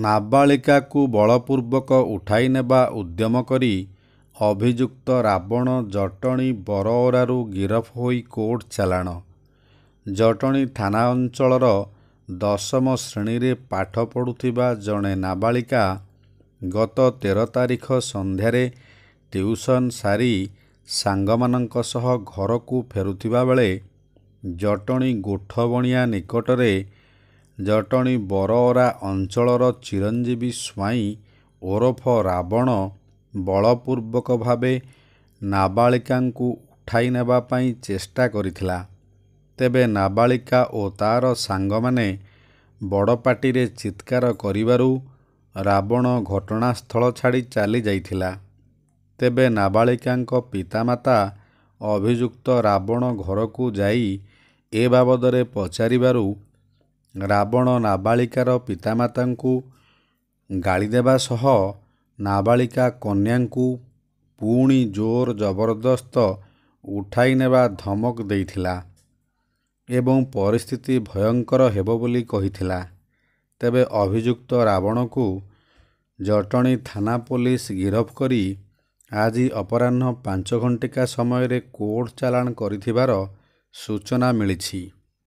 ନାବାଳିକାକୁ ବଳପୂର୍ବକ ଉଠାଇ ନେବା ଉଦ୍ୟମ କରି ଅଭିଯୁକ୍ତ ରାବଣ ଜଟଣୀ ବରଓରାରୁ ଗିରଫ ହୋଇ କୋର୍ଟ ଚାଲାଣ। ଜଟଣୀ ଥାନା ଅଞ୍ଚଳର 10ମ ଶ୍ରେଣୀରେ ପାଠ ପଢ଼ୁଥିବା ଜଣେ ନାବାଳିକା ଗତ 13 ତାରିଖ ସନ୍ଧ୍ୟାରେ ଟ୍ୟୁସନ୍ ସାରି ସାଙ୍ଗମାନଙ୍କ ସହ ଘରକୁ ଫେରୁଥିବା ବେଳେ ଜଟଣୀ ଗୋଠବଣିଆ ନିକଟରେ ଜଟଣୀ ବରଓରା ଅଞ୍ଚଳର ଚିରଞ୍ଜୀବୀ ସ୍ୱାଇଁ ଓରଫ ରାବଣ ବଳପୂର୍ବକ ଭାବେ ନାବାଳିକାଙ୍କୁ ଉଠାଇ ନେବା ପାଇଁ ଚେଷ୍ଟା କରିଥିଲା। ତେବେ ନାବାଳିକା ଓ ତା'ର ସାଙ୍ଗମାନେ ବଡ଼ ପାଟିରେ ଚିତ୍କାର କରିବାରୁ ରାବଣ ଘଟଣାସ୍ଥଳ ଛାଡ଼ି ଚାଲି ଯାଇଥିଲା। ତେବେ ନାବାଳିକାଙ୍କ ପିତାମାତା ଅଭିଯୁକ୍ତ ରାବଣ ଘରକୁ ଯାଇ ଏ ବାବଦରେ ପଚାରିବାରୁ ରାବଣ ନାବାଳିକାର ପିତାମାତାଙ୍କୁ ଗାଳି ଦେବା ସହ ନାବାଳିକା କନ୍ୟାଙ୍କୁ ପୁଣି ଜୋର ଜବରଦସ୍ତ ଉଠାଇ ନେବା ଧମକ ଦେଇଥିଲା ଏବଂ ପରିସ୍ଥିତି ଭୟଙ୍କର ହେବ ବୋଲି କହିଥିଲା। ତେବେ ଅଭିଯୁକ୍ତ ରାବଣକୁ ଜଟଣୀ ଥାନା ପୋଲିସ ଗିରଫ କରି ଆଜି ଅପରାହ୍ନ 5 ଘଣ୍ଟିକା ସମୟରେ କୋର୍ଟ ଚାଲାଣ କରିଥିବାର ସୂଚନା ମିଳିଛି।